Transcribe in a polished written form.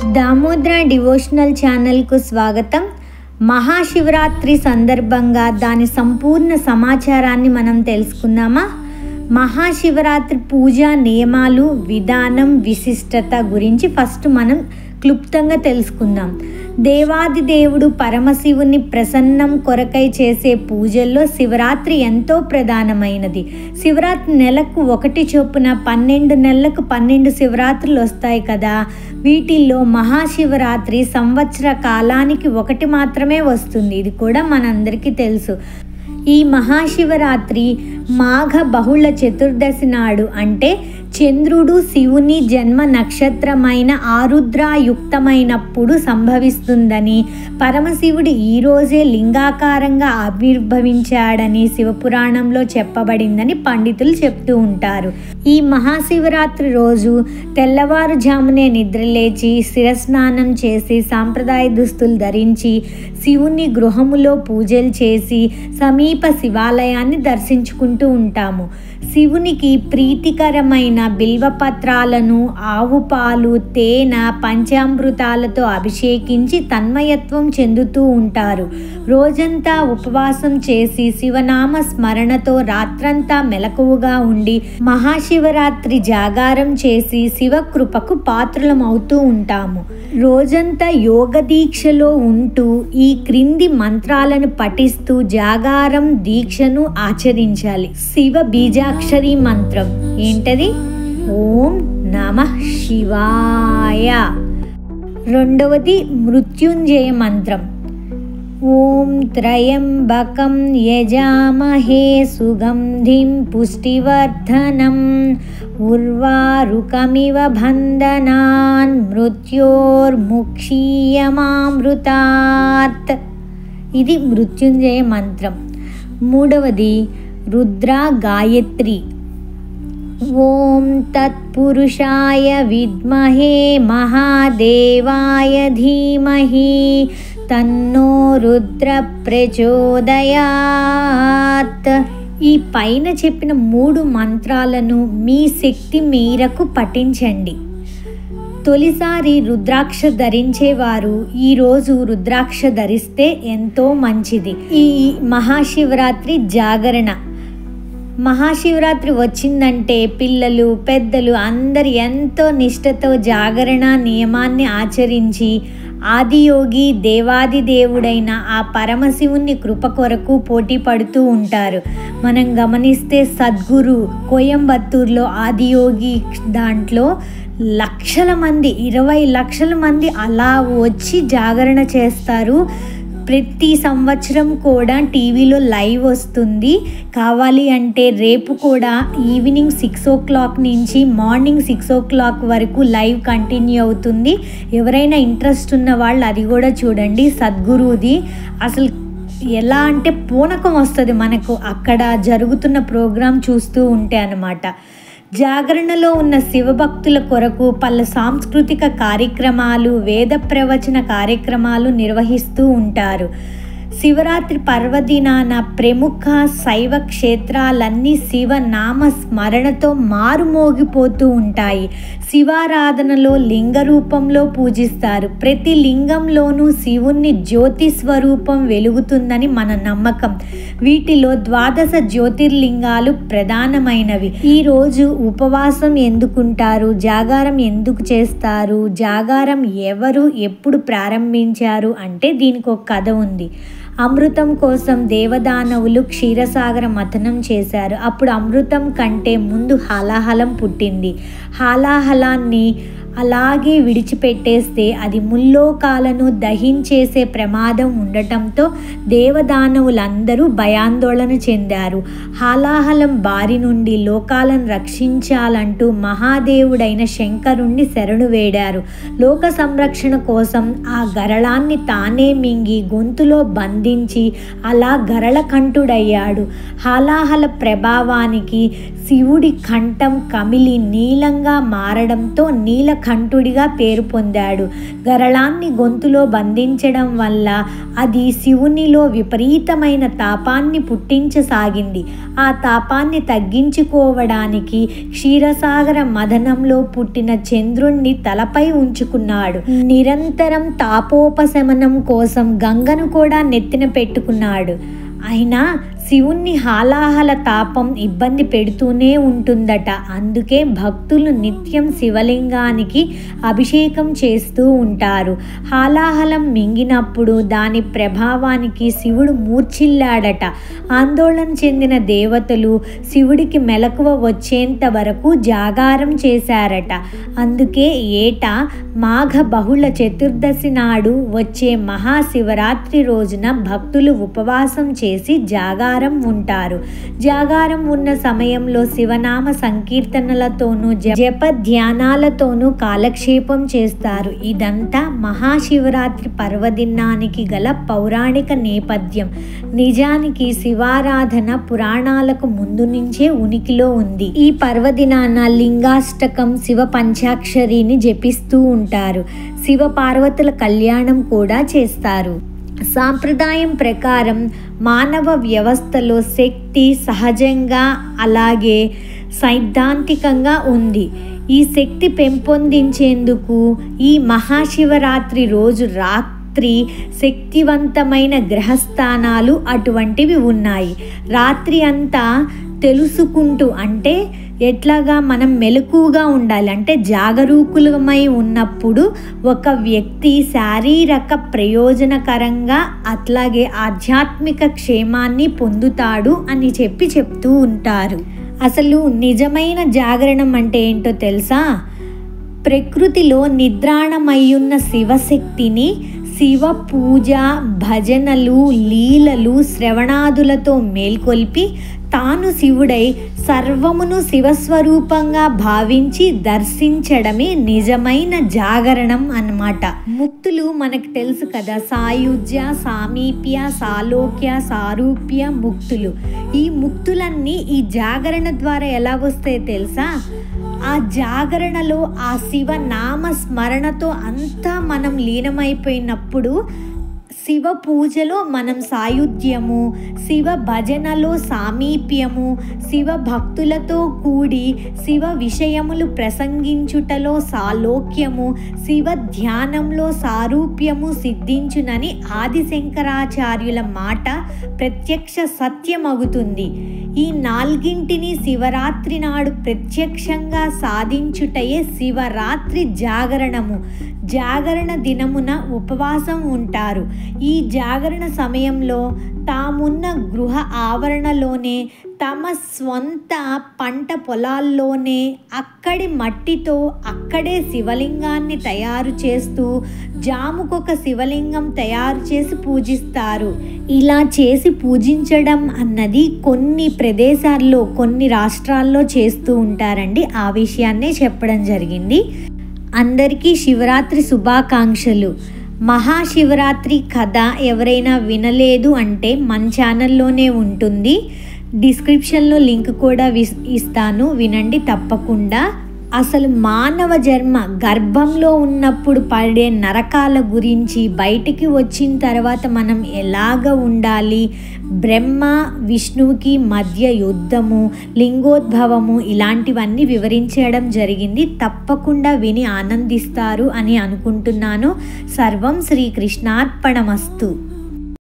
Damodra devotional ఛానల్కు స్వాగతం. మహాశివరాత్రి సందర్భంగా దాని సంపూర్ణ సమాచారాన్ని మనం తెలుసుకుందామా? మహాశివరాత్రి పూజా నియమాలు, విధానం, విశిష్టత గురించి ఫస్ట్ మనం క్లుప్తంగా తెలుసుకుందాం. దేవాది దేవుడు పరమశివుని ప్రసన్నం కొరకై చేసే పూజల్లో శివరాత్రి ఎంతో ప్రధానమైనది. శివరాత్రి నెలకు 1 చొప్పున 12 నెలలకు 12 శివరాత్రులు వస్తాయి కదా. వీటిల్లో మహాశివరాత్రి సంవత్సర కాలానికి 1 మాత్రమే వస్తుంది. ఇది కూడా మనందరికీ తెలుసు. ఈ మహాశివరాత్రి మాఘ బహుళ చతుర్దశి నాడు, అంటే చంద్రుడు శివుని జన్మ నక్షత్రమైన ఆరుద్రాయుక్తమైనప్పుడు సంభవిస్తుందని, పరమశివుడు ఈరోజే లింగాకారంగా ఆవిర్భవించాడని శివపురాణంలో చెప్పబడిందని పండితులు చెప్తూ ఉంటారు. ఈ మహాశివరాత్రి రోజు తెల్లవారుజామునే నిద్రలేచి శిరస్నానం చేసి సాంప్రదాయ దుస్తులు ధరించి శివుని గృహములో పూజలు చేసి సమీప శివాలయాన్ని దర్శించుకుంటూ ఉంటాము. శివునికి ప్రీతికరమైన బిల్వపత్రాలను, ఆవు పాలు, తేనె, పంచామృతాలతో అభిషేకించి తన్మయత్వం చెందుతూ ఉంటారు. రోజంతా ఉపవాసం చేసి శివనామ స్మరణతో రాత్రంతా మెలకువగా ఉండి మహాశివరాత్రి జాగారం చేసి శివకృపకు పాత్రులమవుతూ ఉంటాము. రోజంతా యోగ దీక్షలో ఉంటూ ఈ క్రింది మంత్రాలను పఠిస్తూ జాగారం దీక్షను ఆచరించాలి. శివ బీజాక్షరి మంత్రం ఏంటది? ఓం నమః శివాయ. రెండవది మృత్యుంజయ మంత్రం. ఓం త్రయంబకం యజామహే సుగంధిం పుష్టివర్ధనం ఉర్వారుకమివ బంధనాన్ మృత్యోర్ముక్షీయమామృతాత్. ఇది మృత్యుంజయ మంత్రం. మూడవది రుద్ర గాయత్రి. ఓం తత్పురుషాయ విద్మహే మహాదేవాయ ధీమహి తన్నో రుద్ర ప్రచోదయాత్. ఈ పైన చెప్పిన 3 మంత్రాలను మీ శక్తి మేరకు పఠించండి. తొలిసారి రుద్రాక్ష ధరించేవారు ఈరోజు రుద్రాక్ష ధరిస్తే ఎంతో మంచిది. ఈ మహాశివరాత్రి జాగరణ, మహాశివరాత్రి వచ్చిందంటే పిల్లలు, పెద్దలు అందరు ఎంతో నిష్ఠతో జాగరణ నియమాన్ని ఆచరించి ఆదియోగి దేవాది దేవుడైన ఆ పరమశివుని కృప కొరకు పోటీ పడుతూ ఉంటారు. మనం గమనిస్తే సద్గురు కోయంబత్తూర్లో ఆదియోగి దాంట్లో లక్షల మంది, 20 లక్షల మంది అలా వచ్చి జాగరణ చేస్తారు. ప్రతి సంవత్సరం కూడా టీవీలో లైవ్ వస్తుంది. కావాలి అంటే రేపు కూడా ఈవినింగ్ 6 o'clock నుంచి మార్నింగ్ 6 o'clock వరకు లైవ్ కంటిన్యూ అవుతుంది. ఎవరైనా ఇంట్రెస్ట్ ఉన్న వాళ్ళు అది కూడా చూడండి. సద్గురుది అసలు ఎలా అంటే పూనకం వస్తుంది మనకు అక్కడ జరుగుతున్న ప్రోగ్రాం చూస్తూ ఉంటే అన్నమాట. జాగరణలో ఉన్న శివభక్తుల కొరకు పలు సాంస్కృతిక కార్యక్రమాలు, వేద ప్రవచన కార్యక్రమాలు నిర్వహిస్తూ ఉంటారు. శివరాత్రి పర్వదినాన ప్రముఖ శైవ క్షేత్రాలన్నీ శివనామ స్మరణతో మారుమోగిపోతూ ఉంటాయి. శివారాధనలో లింగ రూపంలో పూజిస్తారు. ప్రతి లింగంలోనూ శివుని జ్యోతి స్వరూపం వెలుగుతుందని మన నమ్మకం. వీటిలో 12 జ్యోతిర్లింగాలు ప్రధానమైనవి. ఈరోజు ఉపవాసం ఎందుకుంటారు, జాగారం ఎందుకు చేస్తారు, జాగారం ఎవరు ఎప్పుడు ప్రారంభించారు అంటే దీనికి ఒక కథ ఉంది. అమృతం కోసం దేవదానవులు క్షీరసాగర మథనం చేశారు. అప్పుడు అమృతం కంటే ముందు హాలాహలం పుట్టింది. హాలాహలాన్ని అలాగే విడిచిపెట్టేస్తే అది ముల్లోకాలను దహించేసే ప్రమాదం ఉండటంతో దేవదానవులందరూ భయాందోళన చెందారు. హాలాహలం బారి నుండి లోకాలను రక్షించాలంటూ మహాదేవుడైన శంకరుణ్ణి శరణు వేడారు. లోక సంరక్షణ కోసం ఆ గరళాన్ని తానే మింగి గొంతులో బంధించి అలా గరళకంఠుడయ్యాడు. హాలాహల ప్రభావానికి శివుడి కంఠం కమిలి నీలంగా మారడంతో నీలకంఠుడిగా పేరు పొందాడు. గరళాన్ని గొంతులో బంధించడం వల్ల అది శివునిలో విపరీతమైన తాపాన్ని పుట్టించసాగింది. ఆ తాపాన్ని తగ్గించుకోవడానికి క్షీరసాగర మదనంలో పుట్టిన చంద్రుణ్ణి తలపై ఉంచుకున్నాడు. నిరంతరం తాపోపశమనం కోసం గంగను కూడా నెత్తిన పెట్టుకున్నాడు. అయినా శివుణ్ణి హాలాహల తాపం ఇబ్బంది పెడుతూనే ఉంటుందట. అందుకే భక్తులు నిత్యం శివలింగానికి అభిషేకం చేస్తూ ఉంటారు. హాలాహలం మింగినప్పుడు దాని ప్రభావానికి శివుడు మూర్ఛిల్లాడట. ఆందోళన చెందిన దేవతలు శివుడికి మెలకువ వచ్చేంత వరకు జాగారం చేశారట. అందుకే ఏటా మాఘ బహుళ చతుర్దశి నాడు వచ్చే మహాశివరాత్రి రోజున భక్తులు ఉపవాసం చేసి జాగారం ఉంటారు. జాగారం ఉన్న సమయంలో శివనామ సంకీర్తనలతోనూ జప ధ్యానాలతోనూ కాలక్షేపం చేస్తారు. ఇదంతా మహాశివరాత్రి పర్వదినానికి గల పౌరాణిక నేపథ్యం. నిజానికి శివారాధన పురాణాలకు ముందు నుంచే ఉనికిలో ఉంది. ఈ పర్వదినాన లింగాష్టకం, శివ పంచాక్షరిని జపిస్తూ ఉంటారు. శివ పార్వతుల కళ్యాణం కూడా చేస్తారు. సాంప్రదాయం ప్రకారం మానవ వ్యవస్థలో శక్తి సహజంగా అలాగే సైద్ధాంతికంగా ఉంది. ఈ శక్తి పెంపొందించేందుకు ఈ మహాశివరాత్రి రోజు రాత్రి శక్తివంతమైన గ్రహస్థానాలు అటువంటివి ఉన్నాయి. రాత్రి అంతా తెలుసుకుంటూ అంటే ఎట్లాగా మనం మెలకుగా ఉండాలి అంటే జాగరూకులమై ఉన్నప్పుడు ఒక వ్యక్తి శారీరక ప్రయోజనకరంగా అట్లాగే ఆధ్యాత్మిక క్షేమాన్ని పొందుతాడు అని చెప్తూ ఉంటారు. అసలు నిజమైన జాగరణం అంటే ఏంటో తెలుసా? ప్రకృతిలో నిద్రాణమయ్యున్న శివశక్తిని శివ పూజ, భజనలు, లీలలు, శ్రవణాదులతో మేల్కొల్పి తాను శివుడై సర్వమును శివస్వరూపంగా భావించి దర్శించడమే నిజమైన జాగరణం అన్నమాట. ముక్తులు మనకు తెలుసు కదా, సాయుజ్య, సామీప్య, సాలోక్య, సారూప్య ముక్తులు. ఈ ముక్తులన్నీ ఈ జాగరణ ద్వారా ఎలా వస్తాయో తెలుసా? ఆ జాగరణలో ఆ శివ నామ స్మరణతో అంతా మనం లీనమైపోయినప్పుడు శివ పూజలో మనం సాయుధ్యము, శివ భజనలో సామీప్యము, శివ భక్తులతో కూడి శివ విషయములు ప్రసంగించుటలో సాలోక్యము, శివ ధ్యానంలో సారూప్యము సిద్ధించునని ఆదిశంకరాచార్యుల మాట ప్రత్యక్ష సత్యమగుతుంది. ఈ నాలుగింటిని శివరాత్రి నాడు ప్రత్యక్షంగా సాధించుటయే శివరాత్రి జాగరణము. జాగరణ దినమున ఉపవాసం ఉంటారు. ఈ జాగరణ సమయంలో తామున్న గృహ ఆవరణలోనే, తమ స్వంత పంట పొలాల్లోనే, అక్కడి మట్టితో అక్కడే శివలింగాన్ని తయారు చేస్తూ జాముకొక శివలింగం తయారు చేసి పూజిస్తారు. ఇలా చేసి పూజించడం అన్నది కొన్ని ప్రదేశాల్లో, కొన్ని రాష్ట్రాల్లో చేస్తూ ఉంటారండి. ఆ విషయాన్నే చెప్పడం జరిగింది. అందరికీ శివరాత్రి శుభాకాంక్షలు. మహాశివరాత్రి కథ ఎవరైనా వినలేదు అంటే మన ఛానల్లోనే ఉంటుంది. డిస్క్రిప్షన్లో లింక్ కూడా ఇస్తాను, వినండి తప్పకుండా. అసలు మానవ జన్మ గర్భంలో ఉన్నప్పుడు పడే నరకాల గురించి, బయటికి వచ్చిన తర్వాత మనం ఎలాగ ఉండాలి, బ్రహ్మ విష్ణువుకి మధ్య యుద్ధము, లింగోద్భవము, ఇలాంటివన్నీ వివరించడం జరిగింది. తప్పకుండా విని ఆనందిస్తారు అని అనుకుంటున్నాను. సర్వం శ్రీకృష్ణార్పణమస్తు.